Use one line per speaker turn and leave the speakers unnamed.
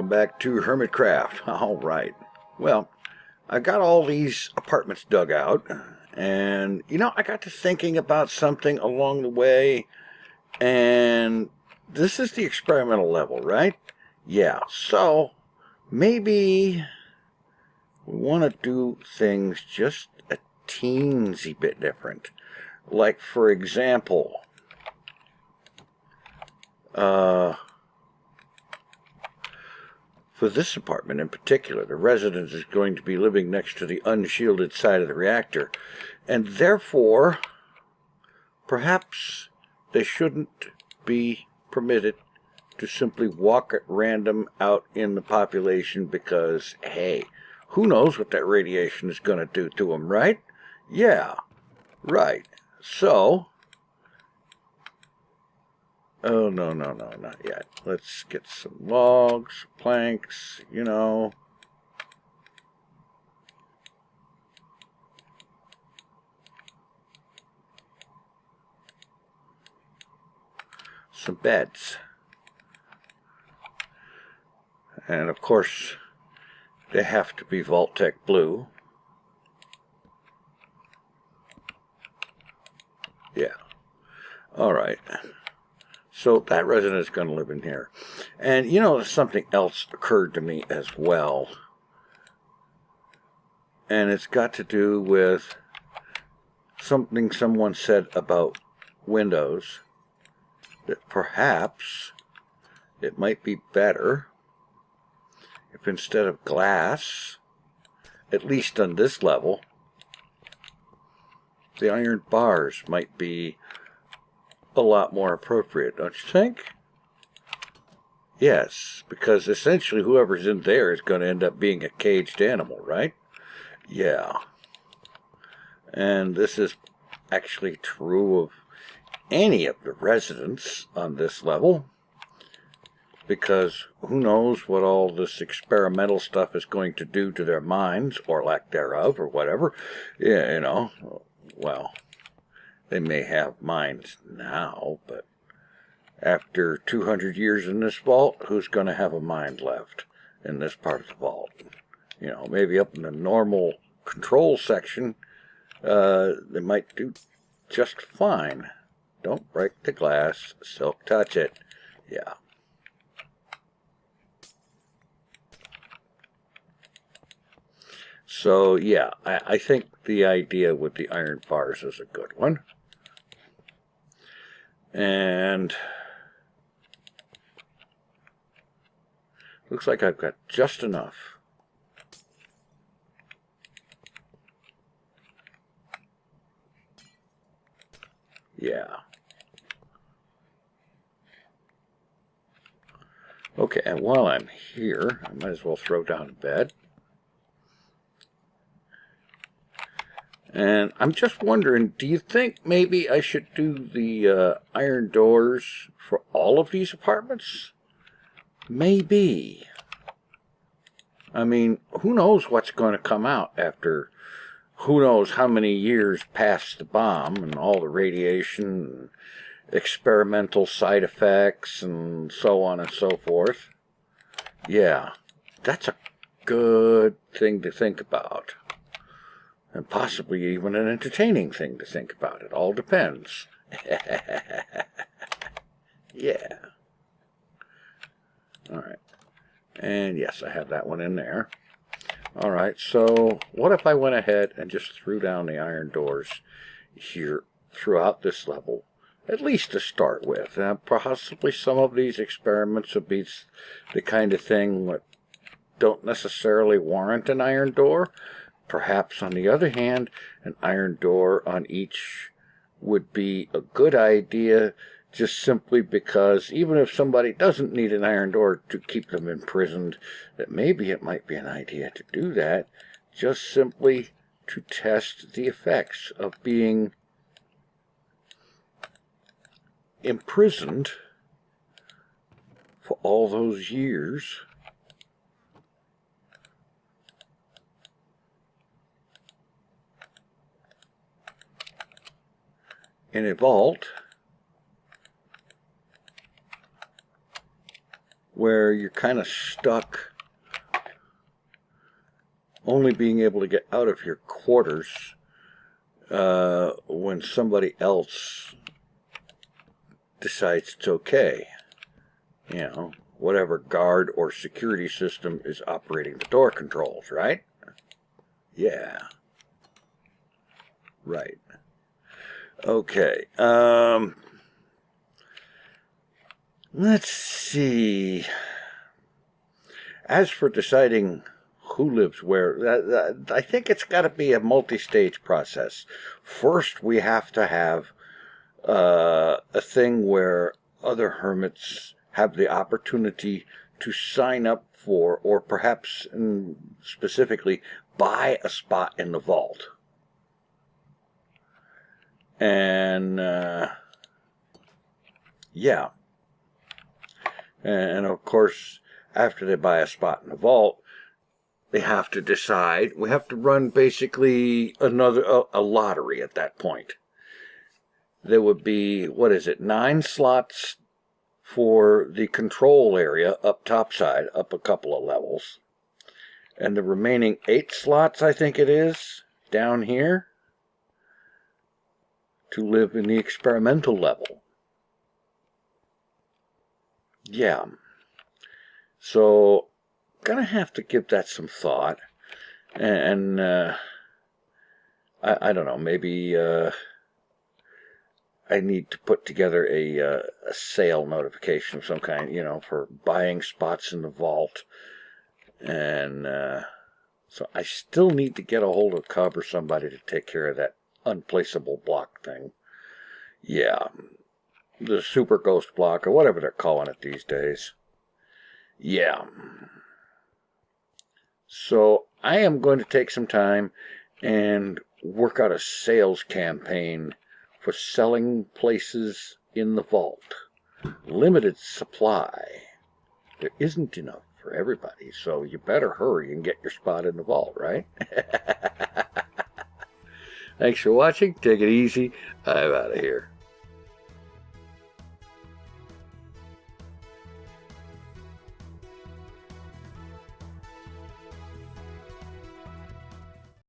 welcome back to Hermitcraft. All right. Well, I got all these apartments dug out, and I got to thinking about something along the way, and this is the experimental level, right? Yeah, so maybe we want to do things just a teensy bit different. Like, for example, for this apartment in particular, the resident is going to be living next to the unshielded side of the reactor, and therefore, perhaps they shouldn't be permitted to simply walk at random out in the population because, hey, who knows what that radiation is going to do to them, right? Yeah, right. So, oh, no, not yet. Let's get some logs, planks, some beds. And of course, they have to be Vault-Tec blue. Yeah. All right. So that resident is going to live in here. And something else occurred to me as well. And it's got to do with something someone said about windows. That perhaps it might be better if instead of glass, at least on this level, the iron bars might be a lot more appropriate, don't you think? Yes, because essentially whoever's in there is going to end up being a caged animal, right? Yeah. And this is actually true of any of the residents on this level, because who knows what all this experimental stuff is going to do to their minds, or lack thereof, or whatever. Yeah, well, they may have minds now, but after 200 years in this vault, who's going to have a mind left in this part of the vault? Maybe up in the normal control section, they might do just fine. Don't break the glass, silk touch it. Yeah. So, yeah, I think the idea with the iron bars is a good one. And looks like I've got just enough. Yeah. Okay, and while I'm here, I might as well throw down a bed. And I'm just wondering, do you think maybe I should do the iron doors for all of these apartments? Maybe. I mean, who knows what's going to come out after who knows how many years past the bomb and all the radiation and experimental side effects and so on and so forth. Yeah, that's a good thing to think about. And possibly even an entertaining thing to think about. It all depends. Yeah. All right. And yes, I have that one in there. All right, so what if I went ahead and just threw down the iron doors here throughout this level, at least to start with? Possibly some of these experiments would be the kind of thing that don't necessarily warrant an iron door. Perhaps, on the other hand, an iron door on each would be a good idea, just simply because even if somebody doesn't need an iron door to keep them imprisoned, that maybe it might be an idea to do that, just simply to test the effects of being imprisoned for all those years. In a vault where you're kind of stuck only being able to get out of your quarters when somebody else decides it's okay. You know, whatever guard or security system is operating the door controls, right? Yeah. Right. Okay. Let's see. As for deciding who lives where, I think it's got to be a multi-stage process. First, we have to have a thing where other hermits have the opportunity to sign up for, or perhaps specifically buy a spot in the vault. And yeah. And of course, after they buy a spot in the vault, they have to decide. We have to run basically a lottery at that point. There would be, 9 slots for the control area up topside, up a couple of levels. And the remaining 8 slots, I think it is, down here, to live in the experimental level. Yeah. So, gonna have to give that some thought. And I don't know, maybe I need to put together a sale notification of some kind, you know, for buying spots in the vault. And so I still need to get a hold of Cub or somebody to take care of that unplaceable block thing. Yeah, the super ghost block, or whatever they're calling it these days. Yeah. So I am going to take some time and work out a sales campaign for selling places in the vault. Limited supply. There isn't enough for everybody, so you better hurry and get your spot in the vault, right? Thanks for watching. Take it easy. I'm out of here.